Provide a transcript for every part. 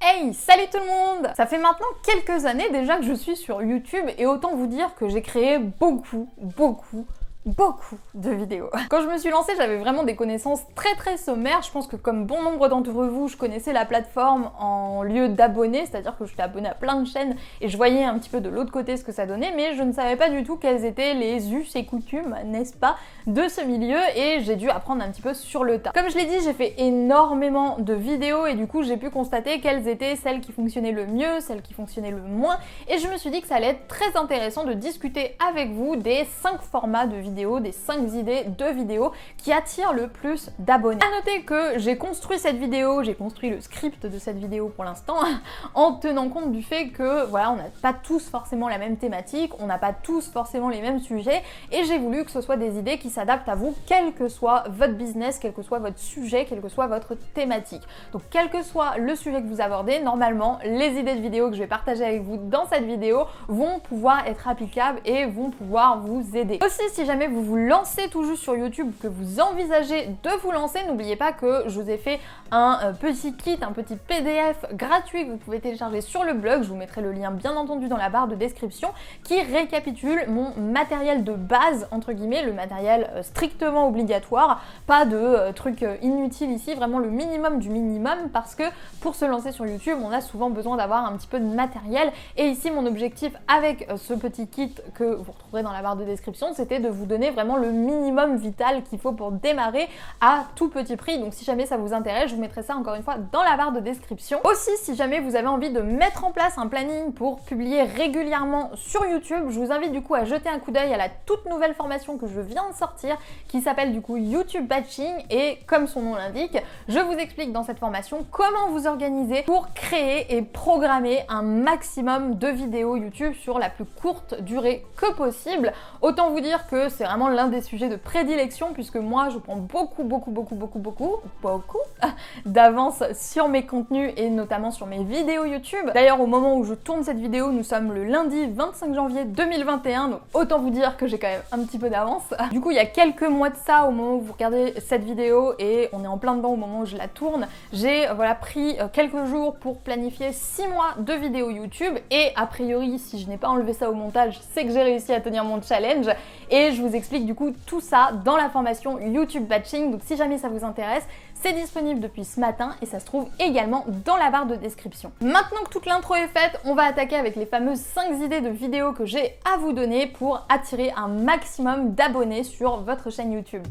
Hey, salut tout le monde! Ça fait maintenant quelques années déjà que je suis sur YouTube et autant vous dire que j'ai créé beaucoup de vidéos. Quand je me suis lancée, j'avais vraiment des connaissances très sommaires. Je pense que comme bon nombre d'entre vous, je connaissais la plateforme en lieu d'abonnés, c'est-à-dire que j'étais abonnée à plein de chaînes et je voyais un petit peu de l'autre côté ce que ça donnait, mais je ne savais pas du tout quels étaient les us et coutumes, n'est-ce pas, de ce milieu et j'ai dû apprendre un petit peu sur le tas. Comme je l'ai dit, j'ai fait énormément de vidéos et du coup j'ai pu constater quelles étaient celles qui fonctionnaient le mieux, celles qui fonctionnaient le moins et je me suis dit que ça allait être très intéressant de discuter avec vous des 5 formats de vidéos, des 5 idées de vidéos qui attirent le plus d'abonnés. A noter que j'ai construit cette vidéo, j'ai construit le script de cette vidéo pour l'instant, en tenant compte du fait que voilà, on n'a pas tous forcément la même thématique, on n'a pas tous forcément les mêmes sujets, et j'ai voulu que ce soit des idées qui s'adaptent à vous, quel que soit votre business, quel que soit votre sujet, quelle que soit votre thématique. Donc quel que soit le sujet que vous abordez, normalement, les idées de vidéos que je vais partager avec vous dans cette vidéo vont pouvoir être applicables et vont pouvoir vous aider. Aussi, si jamais vous vous lancez tout juste sur YouTube, que vous envisagez de vous lancer, n'oubliez pas que je vous ai fait un petit kit, un petit PDF gratuit que vous pouvez télécharger sur le blog, je vous mettrai le lien bien entendu dans la barre de description, qui récapitule mon matériel de base, entre guillemets, le matériel strictement obligatoire, pas de trucs inutiles ici, vraiment le minimum du minimum, parce que pour se lancer sur YouTube, on a souvent besoin d'avoir un petit peu de matériel, et ici mon objectif avec ce petit kit que vous retrouverez dans la barre de description, c'était de vous donner vraiment le minimum vital qu'il faut pour démarrer à tout petit prix. Donc si jamais ça vous intéresse, je vous mettrai ça encore une fois dans la barre de description. Aussi, si jamais vous avez envie de mettre en place un planning pour publier régulièrement sur YouTube, je vous invite du coup à jeter un coup d'œil à la toute nouvelle formation que je viens de sortir qui s'appelle du coup YouTube Batching, et comme son nom l'indique, je vous explique dans cette formation comment vous organiser pour créer et programmer un maximum de vidéos YouTube sur la plus courte durée que possible. Autant vous dire que c'est vraiment l'un des sujets de prédilection puisque moi je prends beaucoup d'avance sur mes contenus et notamment sur mes vidéos YouTube. D'ailleurs, au moment où je tourne cette vidéo, nous sommes le lundi 25 janvier 2021, donc autant vous dire que j'ai quand même un petit peu d'avance. Du coup, il y a quelques mois de ça, au moment où vous regardez cette vidéo, et on est en plein dedans au moment où je la tourne, j'ai pris quelques jours pour planifier 6 mois de vidéos YouTube, et a priori, si je n'ai pas enlevé ça au montage, c'est que j'ai réussi à tenir mon challenge, et je vous explique du coup tout ça dans la formation YouTube Batching. Donc si jamais ça vous intéresse, c'est disponible depuis ce matin et ça se trouve également dans la barre de description. Maintenant que toute l'intro est faite, on va attaquer avec les fameuses 5 idées de vidéos que j'ai à vous donner pour attirer un maximum d'abonnés sur votre chaîne YouTube.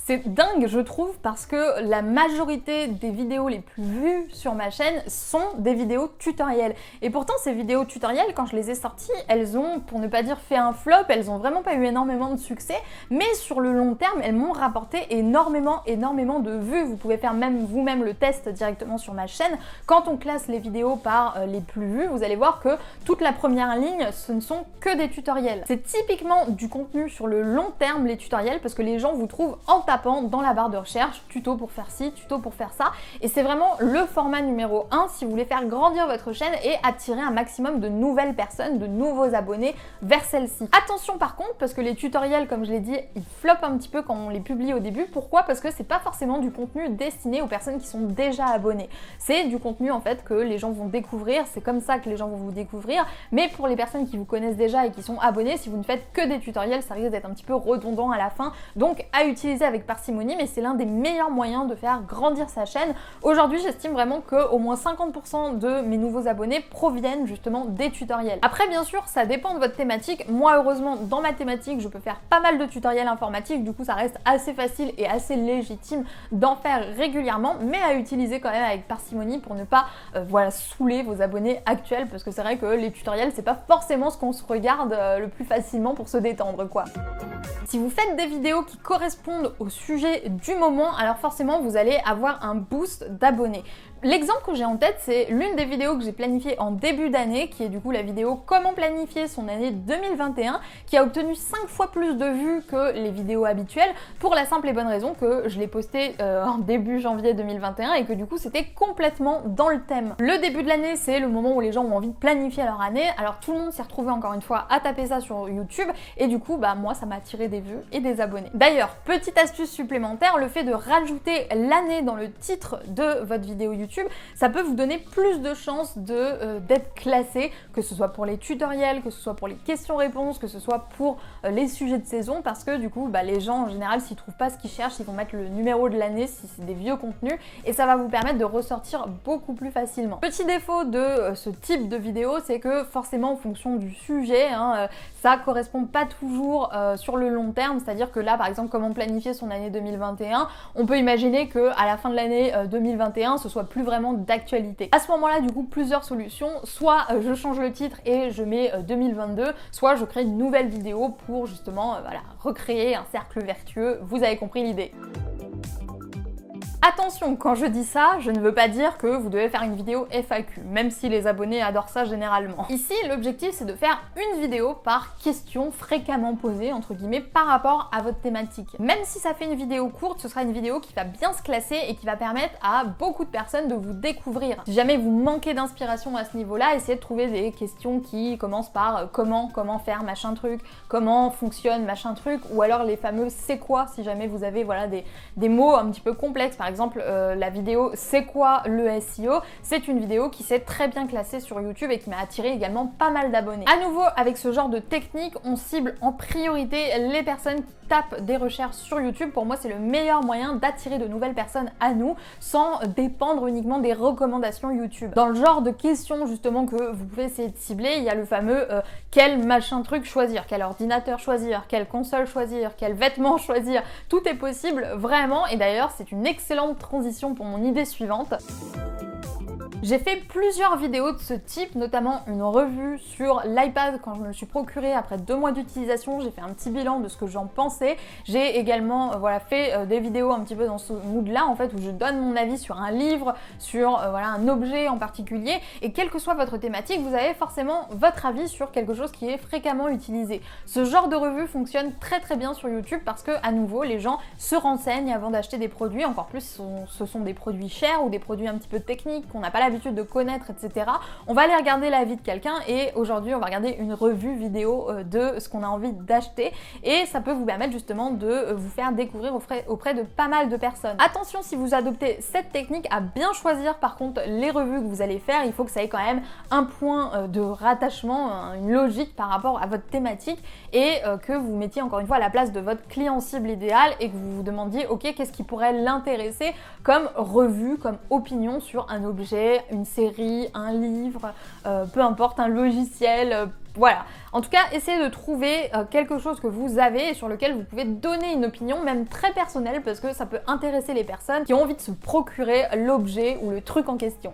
C'est dingue, je trouve, parce que la majorité des vidéos les plus vues sur ma chaîne sont des vidéos tutoriels. Et pourtant, ces vidéos tutoriels, quand je les ai sorties, elles ont, pour ne pas dire fait un flop, elles ont vraiment pas eu énormément de succès, mais sur le long terme, elles m'ont rapporté énormément de vues. Vous pouvez faire même vous-même le test directement sur ma chaîne. Quand on classe les vidéos par les plus vues, vous allez voir que toute la première ligne, ce ne sont que des tutoriels. C'est typiquement du contenu sur le long terme, les tutoriels, parce que les gens vous trouvent en tapant dans la barre de recherche, tuto pour faire ci, tuto pour faire ça, et c'est vraiment le format numéro 1 si vous voulez faire grandir votre chaîne et attirer un maximum de nouvelles personnes, de nouveaux abonnés vers celle-ci. Attention par contre, parce que les tutoriels, comme je l'ai dit, ils flopent un petit peu quand on les publie au début. Pourquoi? Parce que c'est pas forcément du contenu destiné aux personnes qui sont déjà abonnées. C'est du contenu en fait que les gens vont découvrir, c'est comme ça que les gens vont vous découvrir, mais pour les personnes qui vous connaissent déjà et qui sont abonnées, si vous ne faites que des tutoriels, ça risque d'être un petit peu redondant à la fin, donc à utiliser avec parcimonie, mais c'est l'un des meilleurs moyens de faire grandir sa chaîne. Aujourd'hui, j'estime vraiment que au moins 50% de mes nouveaux abonnés proviennent justement des tutoriels. Après, bien sûr, ça dépend de votre thématique. Moi, heureusement, dans ma thématique, je peux faire pas mal de tutoriels informatiques, du coup, ça reste assez facile et assez légitime d'en faire régulièrement, mais à utiliser quand même avec parcimonie pour ne pas saouler vos abonnés actuels, parce que c'est vrai que les tutoriels, c'est pas forcément ce qu'on se regarde le plus facilement pour se détendre, quoi. Si vous faites des vidéos qui correspondent au sujet du moment, alors forcément vous allez avoir un boost d'abonnés. L'exemple que j'ai en tête, c'est l'une des vidéos que j'ai planifiées en début d'année, qui est du coup la vidéo comment planifier son année 2021, qui a obtenu 5 fois plus de vues que les vidéos habituelles, pour la simple et bonne raison que je l'ai postée en début janvier 2021 et que du coup c'était complètement dans le thème. Le début de l'année, c'est le moment où les gens ont envie de planifier leur année, alors tout le monde s'est retrouvé encore une fois à taper ça sur YouTube, et du coup moi ça m'a attiré des vues et des abonnés. D'ailleurs, petite astuce supplémentaire, le fait de rajouter l'année dans le titre de votre vidéo YouTube, YouTube, ça peut vous donner plus de chances d'être classé, que ce soit pour les tutoriels, que ce soit pour les questions-réponses, que ce soit pour les sujets de saison, parce que du coup les gens en général, s'ils trouvent pas ce qu'ils cherchent, ils vont mettre le numéro de l'année si c'est des vieux contenus, et ça va vous permettre de ressortir beaucoup plus facilement. Petit défaut de ce type de vidéo, c'est que forcément en fonction du sujet, ça correspond pas toujours sur le long terme, c'est-à-dire que là par exemple comment planifier son année 2021, on peut imaginer que à la fin de l'année 2021 ce soit plus vraiment d'actualité. À ce moment-là du coup plusieurs solutions, soit je change le titre et je mets 2022, soit je crée une nouvelle vidéo pour justement recréer un cercle vertueux, vous avez compris l'idée. Attention, quand je dis ça, je ne veux pas dire que vous devez faire une vidéo FAQ, même si les abonnés adorent ça généralement. Ici, l'objectif c'est de faire une vidéo par question fréquemment posée, entre guillemets, par rapport à votre thématique. Même si ça fait une vidéo courte, ce sera une vidéo qui va bien se classer et qui va permettre à beaucoup de personnes de vous découvrir. Si jamais vous manquez d'inspiration à ce niveau-là, essayez de trouver des questions qui commencent par comment faire machin truc, comment fonctionne machin truc, ou alors les fameux c'est quoi, si jamais vous avez des mots un petit peu complexes. Par exemple, la vidéo c'est quoi le SEO, c'est une vidéo qui s'est très bien classée sur YouTube et qui m'a attiré également pas mal d'abonnés. À nouveau, avec ce genre de technique, on cible en priorité les personnes qui tapent des recherches sur YouTube. Pour moi, c'est le meilleur moyen d'attirer de nouvelles personnes à nous sans dépendre uniquement des recommandations YouTube. Dans le genre de questions justement que vous pouvez essayer de cibler, il y a le fameux quel machin truc choisir, quel ordinateur choisir, quelle console choisir, quel vêtement choisir. Tout est possible vraiment, et d'ailleurs c'est une excellente transition pour mon idée suivante. J'ai fait plusieurs vidéos de ce type, notamment une revue sur l'iPad quand je me le suis procuré après 2 mois d'utilisation. J'ai fait un petit bilan de ce que j'en pensais. J'ai également fait des vidéos un petit peu dans ce mood-là, en fait, où je donne mon avis sur un livre, sur un objet en particulier. Et quelle que soit votre thématique, vous avez forcément votre avis sur quelque chose qui est fréquemment utilisé. Ce genre de revue fonctionne très très bien sur YouTube parce que, à nouveau, les gens se renseignent avant d'acheter des produits. Encore plus, ce sont des produits chers ou des produits un petit peu techniques qu'on n'a pas l'habitude de connaître, etc. On va aller regarder l'avis de quelqu'un, et aujourd'hui on va regarder une revue vidéo de ce qu'on a envie d'acheter, et ça peut vous permettre justement de vous faire découvrir auprès de pas mal de personnes. Attention, si vous adoptez cette technique, à bien choisir par contre les revues que vous allez faire. Il faut que ça ait quand même un point de rattachement, une logique par rapport à votre thématique, et que vous mettiez encore une fois à la place de votre client cible idéal et que vous vous demandiez ok, qu'est-ce qui pourrait l'intéresser comme revue, comme opinion sur un objet, une série, un livre, peu importe, un logiciel, voilà. En tout cas, essayez de trouver quelque chose que vous avez et sur lequel vous pouvez donner une opinion, même très personnelle, parce que ça peut intéresser les personnes qui ont envie de se procurer l'objet ou le truc en question.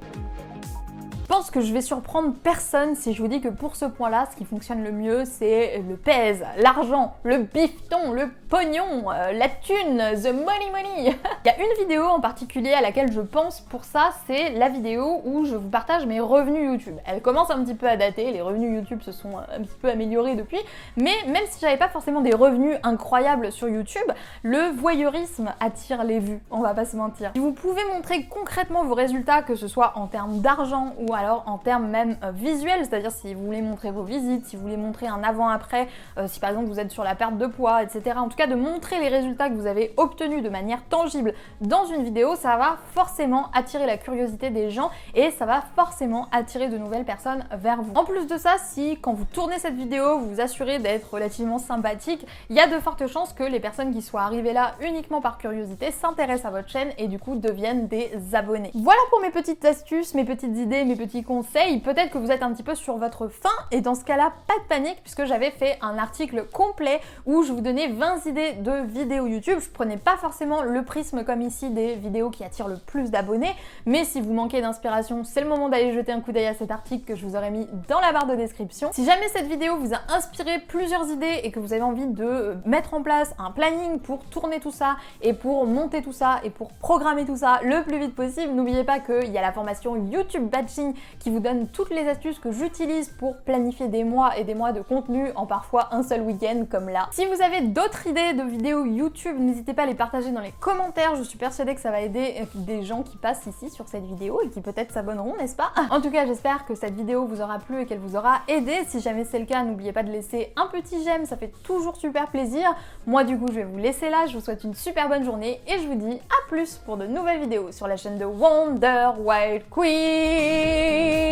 Je pense que je vais surprendre personne si je vous dis que pour ce point-là, ce qui fonctionne le mieux, c'est le pèse, l'argent, le bifton, le pognon, la thune, the money. Il y a une vidéo en particulier à laquelle je pense pour ça, c'est la vidéo où je vous partage mes revenus YouTube. Elle commence un petit peu à dater, les revenus YouTube se sont un petit peu améliorés depuis, mais même si j'avais pas forcément des revenus incroyables sur YouTube, le voyeurisme attire les vues, on va pas se mentir. Si vous pouvez montrer concrètement vos résultats, que ce soit en termes d'argent ou alors en termes même visuels, c'est-à-dire si vous voulez montrer vos visites, si vous voulez montrer un avant-après, si par exemple vous êtes sur la perte de poids, etc. En tout cas, de montrer les résultats que vous avez obtenus de manière tangible dans une vidéo, ça va forcément attirer la curiosité des gens et ça va forcément attirer de nouvelles personnes vers vous. En plus de ça, si quand vous tournez cette vidéo, vous vous assurez d'être relativement sympathique, il y a de fortes chances que les personnes qui soient arrivées là uniquement par curiosité s'intéressent à votre chaîne et du coup deviennent des abonnés. Voilà pour mes petites astuces, mes petites idées, mes petits conseils. Peut-être que vous êtes un petit peu sur votre faim, et dans ce cas-là, pas de panique, puisque j'avais fait un article complet où je vous donnais 20 idées de vidéos YouTube. Je prenais pas forcément le prisme comme ici des vidéos qui attirent le plus d'abonnés, mais si vous manquez d'inspiration, c'est le moment d'aller jeter un coup d'œil à cet article que je vous aurais mis dans la barre de description. Si jamais cette vidéo vous a inspiré plusieurs idées et que vous avez envie de mettre en place un planning pour tourner tout ça et pour monter tout ça et pour programmer tout ça le plus vite possible, n'oubliez pas qu'il y a la formation YouTube Badging ligne qui vous donne toutes les astuces que j'utilise pour planifier des mois et des mois de contenu en parfois un seul week-end comme là. Si vous avez d'autres idées de vidéos YouTube, n'hésitez pas à les partager dans les commentaires, je suis persuadée que ça va aider des gens qui passent ici sur cette vidéo et qui peut-être s'abonneront, n'est-ce pas? En tout cas, j'espère que cette vidéo vous aura plu et qu'elle vous aura aidé. Si jamais c'est le cas, n'oubliez pas de laisser un petit j'aime, ça fait toujours super plaisir. Moi du coup, je vais vous laisser là, je vous souhaite une super bonne journée et je vous dis à plus pour de nouvelles vidéos sur la chaîne de Wonder Wild Queen.